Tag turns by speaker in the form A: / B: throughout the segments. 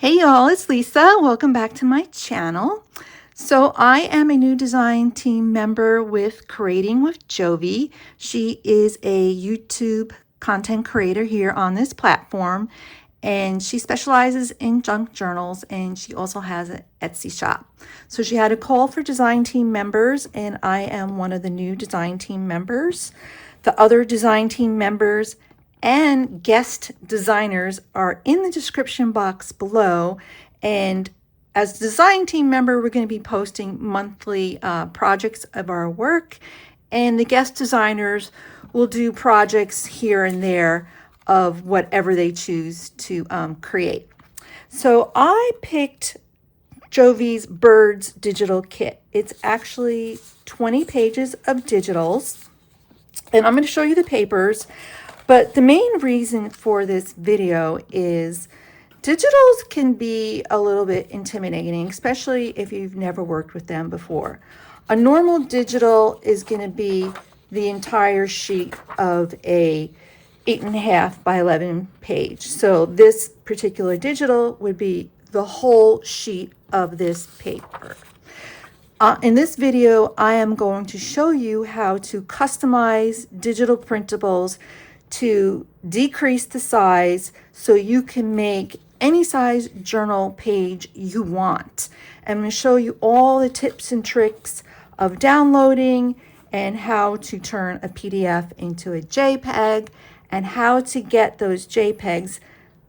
A: Hey y'all, it's Lisa. Welcome back to my channel. So I am a new design team member with Creating with Jovi. She is a YouTube content creator here on this platform, and she specializes in junk journals, and she also has an Etsy shop. So she had a call for design team members, and I am one of the new design team members. The other design team members and guest designers are in the description box below. And as design team member, we're going to be posting monthly projects of our work, and the guest designers will do projects here and there of whatever they choose to create. So I picked Jovi's Birds digital kit. It's actually 20 pages of digitals, and I'm going to show you the papers. But the main reason for this video is digitals can be a little bit intimidating, especially if you've never worked with them before. A normal digital is going to be the entire sheet of a 8.5 by 11 page. So this particular digital would be the whole sheet of this paper. In this video, I am going to show you how to customize digital printables to decrease the size so you can make any size journal page you want. I'm going to show you all the tips and tricks of downloading and how to turn a PDF into a JPEG and how to get those JPEGs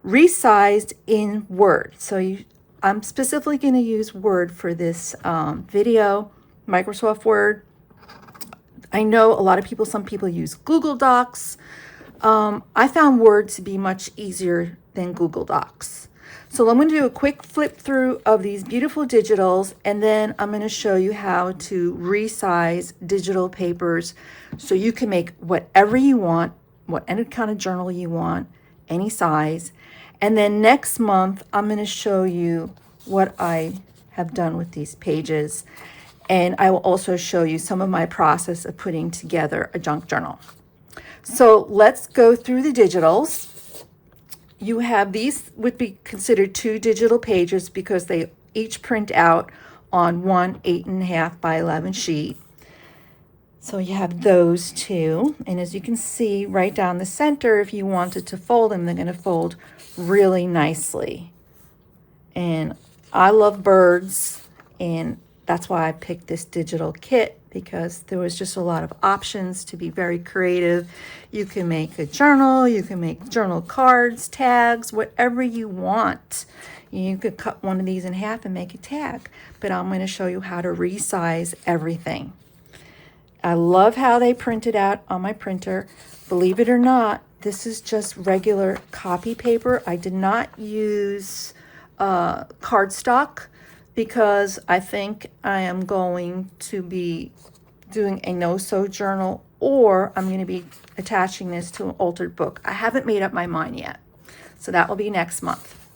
A: resized in Word. So I'm specifically going to use Word for this video, Microsoft Word. I know a lot of people, some people use Google Docs. I found Word to be much easier than Google Docs. So I'm going to do a quick flip through of these beautiful digitals, and then I'm going to show you how to resize digital papers so you can make whatever you want, any kind of journal you want, any size. And then next month, I'm going to show you what I have done with these pages. And I will also show you some of my process of putting together a junk journal. So let's go through the digitals. You have, these would be considered 2 digital pages because they each print out on one 8.5 by 11 sheet. So you have those 2. And as you can see right down the center, if you wanted to fold them, they're going to fold really nicely. And I love birds, and that's why I picked this digital kit, because there was just a lot of options to be very creative. You can make a journal, you can make journal cards, tags, whatever you want. You could cut one of these in half and make a tag, but I'm going to show you how to resize everything. I love how they print it out on my printer. Believe it or not, this is just regular copy paper. I did not use cardstock because I think I am going to be doing a no-sew journal, or I'm going to be attaching this to an altered book. I haven't made up my mind yet, so that will be next month.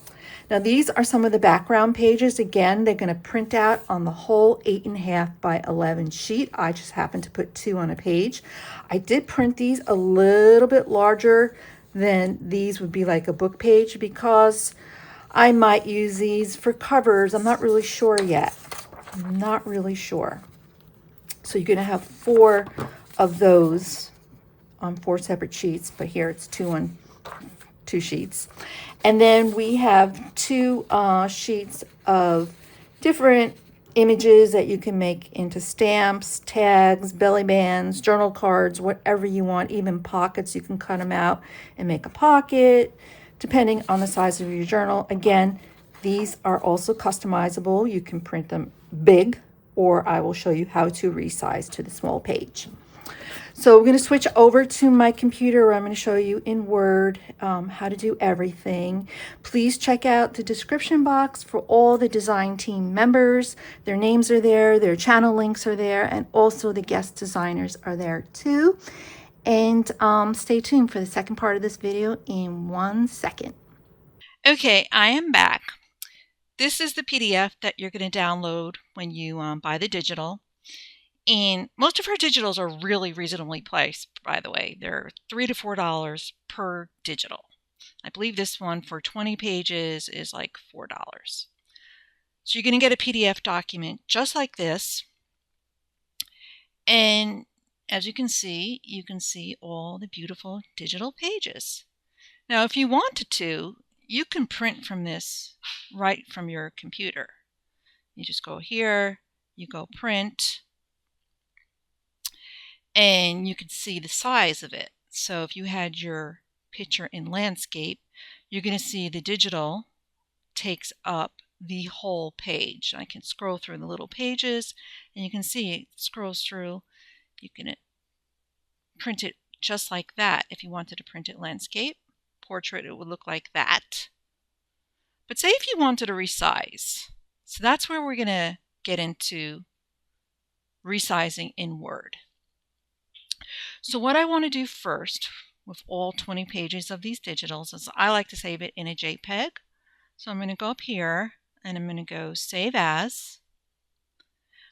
A: Now these are some of the background pages. Again, they're going to print out on the whole 8.5 by 11 sheet. I just happened to put 2 on a page. I did print these a little bit larger than these would be like a book page, because I might use these for covers. I'm not really sure yet. I'm not really sure. So you're going to have 4 of those on 4 separate sheets, but here it's 2 on 2 sheets. And then we have 2 sheets of different images that you can make into stamps, tags, belly bands, journal cards, whatever you want. Even pockets, you can cut them out and make a pocket, depending on the size of your journal. Again, these are also customizable. You can print them big, or I will show you how to resize to the small page. So we're going to switch over to my computer, where I'm going to show you in Word how to do everything. Please check out the description box for all the design team members. Their names are there, their channel links are there, and also the guest designers are there too. And stay tuned for the second part of this video in 1 second. Okay, I am back. This is the PDF that you're going to download when you buy the digital. And most of her digitals are really reasonably priced, by the way. They're $3 to $4 per digital. I believe this one for 20 pages is like $4. So you're going to get a PDF document just like this. And as you can see all the beautiful digital pages. Now, if you wanted to, you can print from this right from your computer. You just go here, you go print, and you can see the size of it. So if you had your picture in landscape, you're going to see the digital takes up the whole page. I can scroll through the little pages, and you can see it scrolls through. You can print it just like that. If you wanted to print it landscape, portrait, it would look like that. But say if you wanted to resize. So that's where we're going to get into resizing in Word. So what I want to do first with all 20 pages of these digitals is I like to save it in a JPEG. So I'm going to go up here and I'm going to go Save As.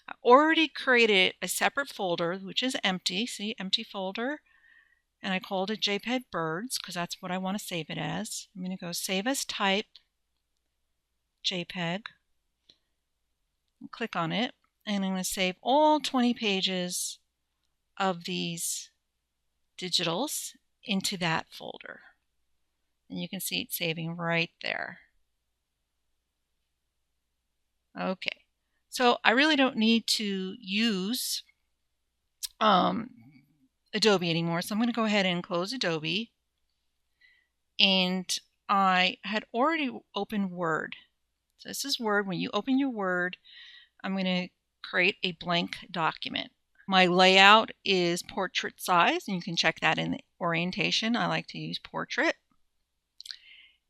A: I already created a separate folder which is empty. See, empty folder. And I called it JPEG Birds because that's what I want to save it as. I'm going to go Save As Type, JPEG. Click on it. And I'm going to save all 20 pages of these digitals into that folder. And you can see it saving right there. Okay, so I really don't need to use Adobe anymore, so I'm going to go ahead and close Adobe. And I had already opened Word. So this is Word. When you open your Word, I'm going to create a blank document. My layout is portrait size, and you can check that in the orientation. I like to use portrait.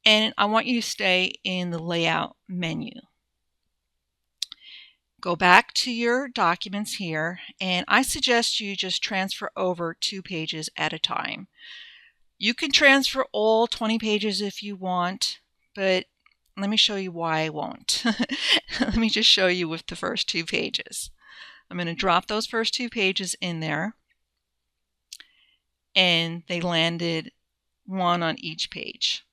A: And I want you to stay in the layout menu. Go back to your documents here, and I suggest you just transfer over 2 pages at a time. You can transfer all 20 pages if you want, but let me show you why I won't. Let me just show you with the first 2 pages. I'm going to drop those first 2 pages in there, and they landed 1 on each page.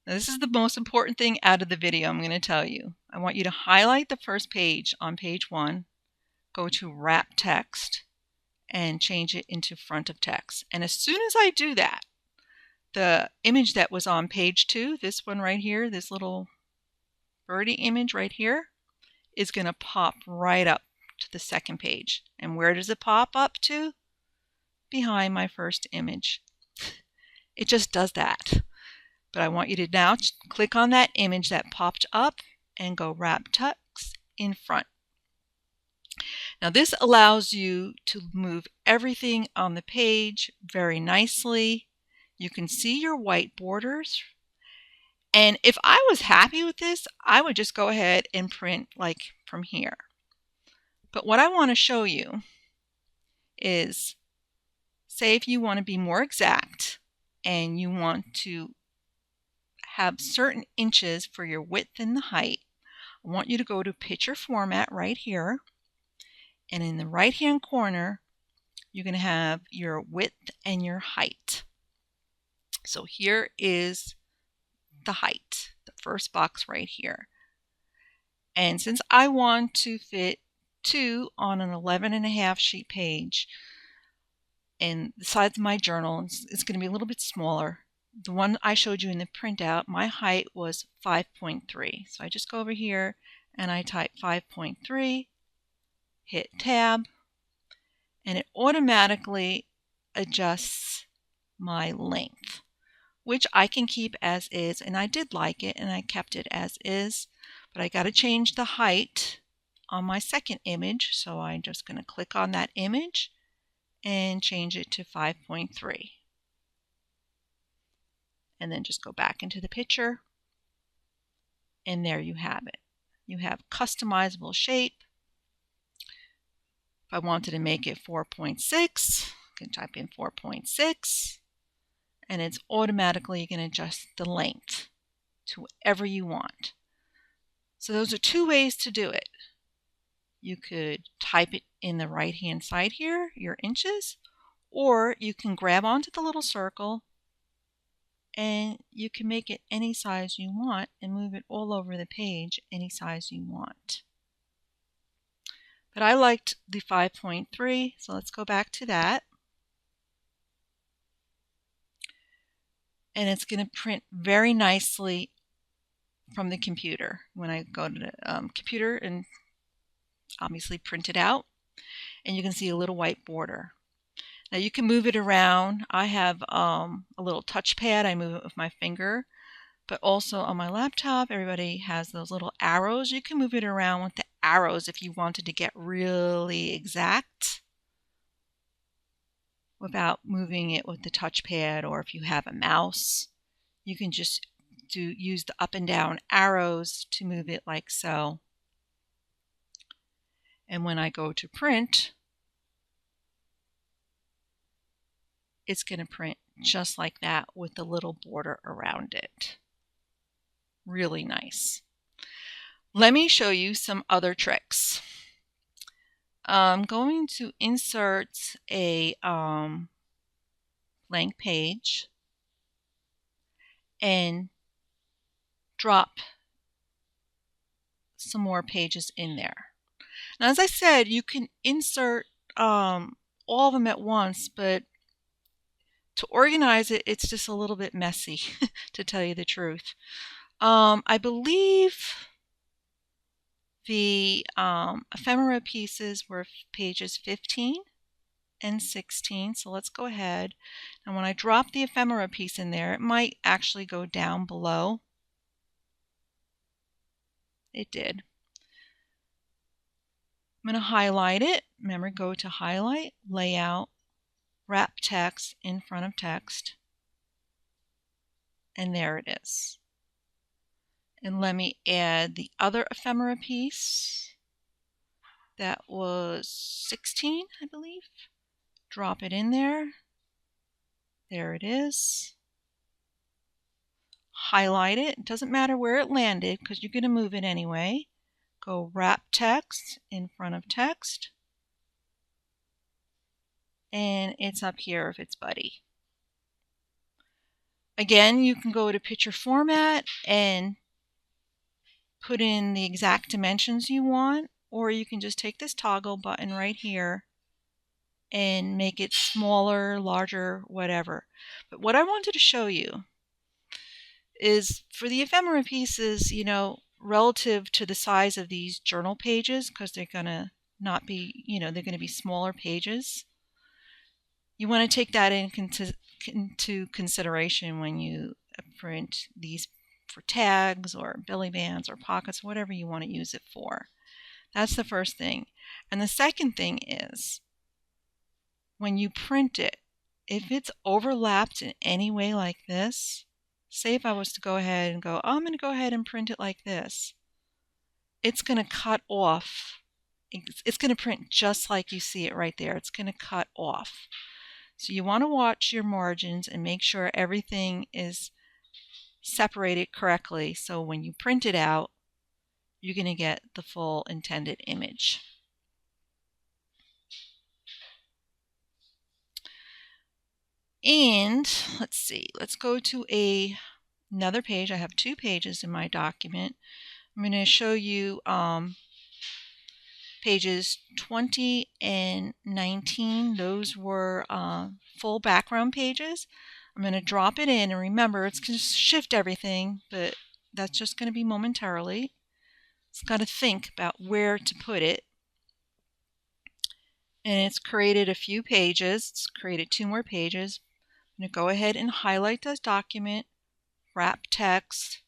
A: Now, this is the most important thing out of the video I'm going to tell you. I want you to highlight the first page on page 1, go to Wrap Text, and change it into front of text. And as soon as I do that, the image that was on page 2, this one right here, this little birdie image right here, is going to pop right up to the second page. And where does it pop up to? Behind my first image. It just does that. But I want you to now click on that image that popped up and go Wrap Text in front. Now this allows you to move everything on the page very nicely. You can see your white borders. And if I was happy with this, I would just go ahead and print like from here. But what I want to show you is, say if you want to be more exact and you want to have certain inches for your width and the height, I want you to go to Picture Format right here. And in the right hand corner, you're going to have your width and your height. So here is the height, the first box right here. And since I want to fit 2 on an 11.5 sheet page, and the size of my journal is going to be a little bit smaller. The one I showed you in the printout, my height was 5.3. So I just go over here and I type 5.3, hit Tab, and it automatically adjusts my length, which I can keep as is, and I did like it and I kept it as is, but I got to change the height on my second image, so I'm just going to click on that image and change it to 5.3. And then just go back into the picture, and there you have it. You have customizable shape. If I wanted to make it 4.6, I can type in 4.6, and it's automatically going to adjust the length to whatever you want. So those are 2 ways to do it. You could type it in the right hand side here, your inches, or you can grab onto the little circle and you can make it any size you want and move it all over the page any size you want. But I liked the 5.3, so let's go back to that. And it's going to print very nicely from the computer. When I go to the computer and obviously print it out, and you can see a little white border. Now you can move it around. I have a little touchpad. I move it with my finger. But also on my laptop, everybody has those little arrows. You can move it around with the arrows if you wanted to get really exact without moving it with the touchpad, or if you have a mouse, you can just use the up and down arrows to move it like so. And when I go to print, it's going to print just like that with the little border around it. Really nice. Let me show you some other tricks. I'm going to insert a blank page and drop some more pages in there. Now, as I said, you can insert all of them at once, but to organize it, it's just a little bit messy, to tell you the truth. I believe the ephemera pieces were pages 15 and 16. So let's go ahead. And when I drop the ephemera piece in there, it might actually go down below. It did. I'm going to highlight it. Remember, go to Highlight, Layout, Wrap Text in front of text. And there it is. And let me add the other ephemera piece. That was 16, I believe. Drop it in there. There it is. Highlight it. It doesn't matter where it landed because you're going to move it anyway. Go Wrap Text in front of text. And it's up here with its buddy. Again, you can go to Picture Format and put in the exact dimensions you want, or you can just take this toggle button right here and make it smaller, larger, whatever. But what I wanted to show you is for the ephemera pieces, you know, relative to the size of these journal pages, because they're going to not be, you know, they're going to be smaller pages. You want to take that into consideration when you print these for tags or belly bands or pockets, whatever you want to use it for. That's the first thing. And the second thing is, when you print it, if it's overlapped in any way like this, say if I was to go ahead and go, oh, I'm going to go ahead and print it like this, it's going to cut off. It's going to print just like you see it right there. It's going to cut off. So you want to watch your margins and make sure everything is separated correctly, so when you print it out, you're going to get the full intended image. And let's see, let's go to another page. I have 2 pages in my document. I'm going to show you pages 20 and 19. Those were full background pages. I'm going to drop it in, and remember, it's going to shift everything, but that's just going to be momentarily. It's got to think about where to put it. And it's created a few pages. It's created 2 more pages. I'm going to go ahead and highlight this document, wrap text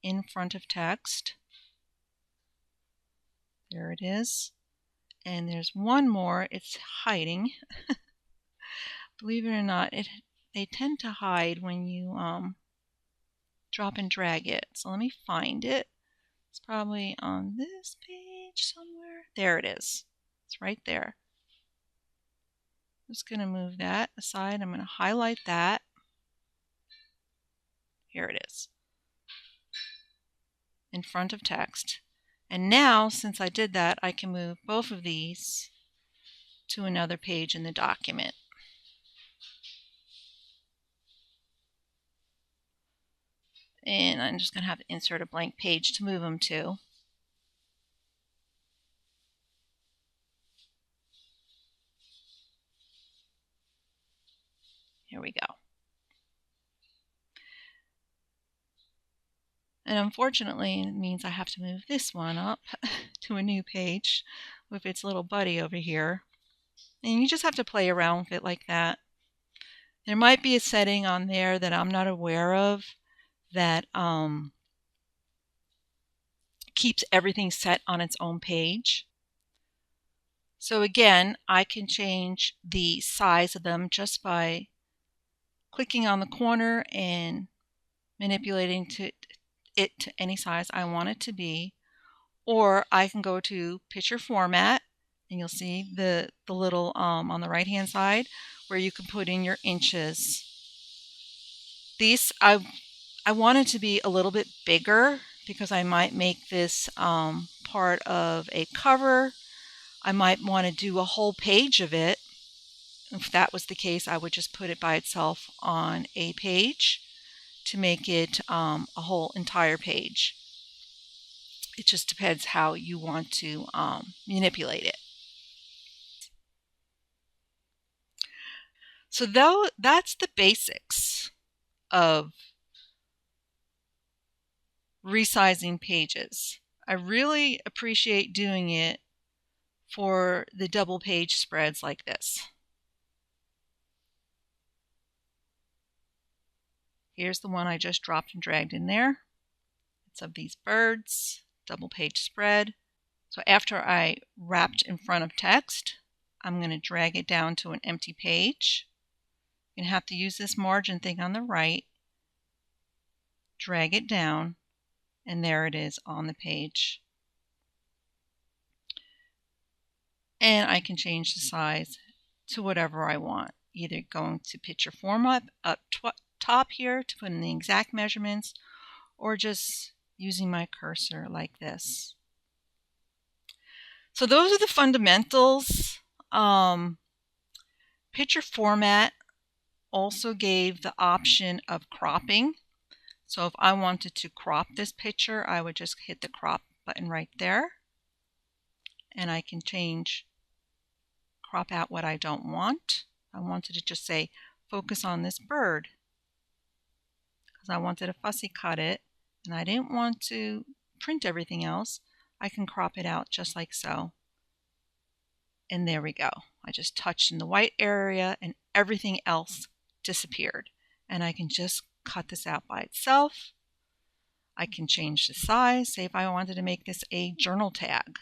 A: in front of text. There it is. And there's one more. It's hiding. Believe it or not, they tend to hide when you drop and drag it. So let me find it. It's probably on this page somewhere. There it is. It's right there. I'm just going to move that aside. I'm going to highlight that. Here it is. In front of text. And now, since I did that, I can move both of these to another page in the document. And I'm just going to have to insert a blank page to move them to. Here we go. And unfortunately, it means I have to move this one up to a new page with its little buddy over here. And you just have to play around with it like that. There might be a setting on there that I'm not aware of that keeps everything set on its own page. So again, I can change the size of them just by clicking on the corner and manipulating it to any size I want it to be. Or I can go to picture format, and you'll see the little on the right hand side where you can put in your inches. These I wanted to be a little bit bigger because I might make this part of a cover. I might want to do a whole page of it. If that was the case, I would just put it by itself on a page to make it a whole entire page. It just depends how you want to manipulate it. So that's the basics of resizing pages. I really appreciate doing it for the double page spreads like this. Here's the one I just dropped and dragged in there. It's of these birds, double page spread. So after I wrapped in front of text, I'm going to drag it down to an empty page. You're going to have to use this margin thing on the right, drag it down, and there it is on the page. And I can change the size to whatever I want, either going to picture format up top here to put in the exact measurements, or just using my cursor like this. So those are the fundamentals. Picture format also gave the option of cropping. So if I wanted to crop this picture, I would just hit the crop button right there. And I can crop out what I don't want. I wanted to just say, focus on this bird, because I wanted to fussy cut it, and I didn't want to print everything else. I can crop it out just like so. And there we go. I just touched in the white area and everything else disappeared. And I can just cut this out by itself. I can change the size. Say if I wanted to make this a journal tag,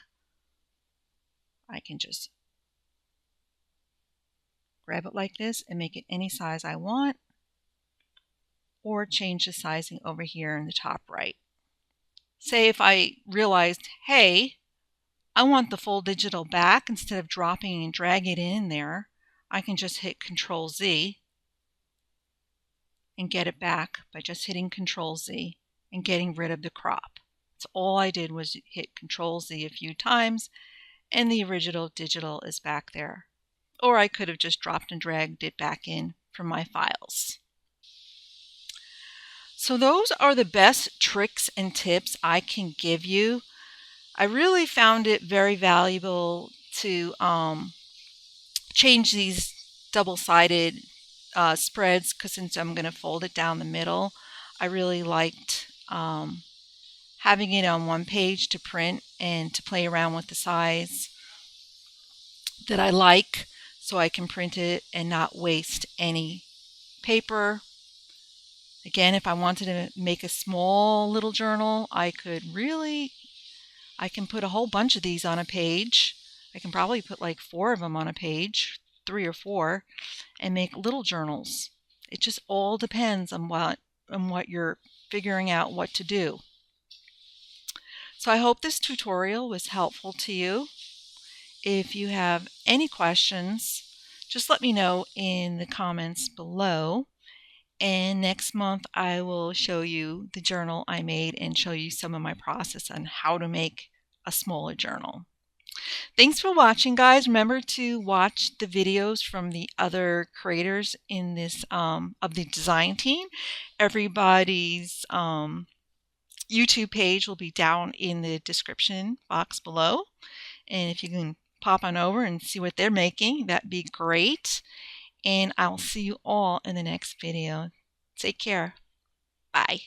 A: I can just grab it like this and make it any size I want, or change the sizing over here in the top right. Say if I realized, hey, I want the full digital back, instead of dropping and dragging it in there, I can just hit Control Z and get it back by just hitting Control Z and getting rid of the crop. So all I did was hit Control Z a few times and the original digital is back there. Or I could have just dropped and dragged it back in from my files. So those are the best tricks and tips I can give you. I really found it very valuable to change these double-sided spreads, because since I'm going to fold it down the middle, I really liked having it on one page to print and to play around with the size that I like, so I can print it and not waste any paper. Again, if I wanted to make a small little journal, I can put a whole bunch of these on a page. I can probably put like 4 of them on a page, 3 or 4, and make little journals. It just all depends on what you're figuring out what to do. So I hope this tutorial was helpful to you. If you have any questions, just let me know in the comments below. And next month I will show you the journal I made and show you some of my process on how to make a smaller journal. Thanks for watching, guys. Remember to watch the videos from the other creators in this of the design team. Everybody's YouTube page will be down in the description box below. And if you can pop on over and see what they're making, that'd be great. And I'll see you all in the next video. Take care. Bye.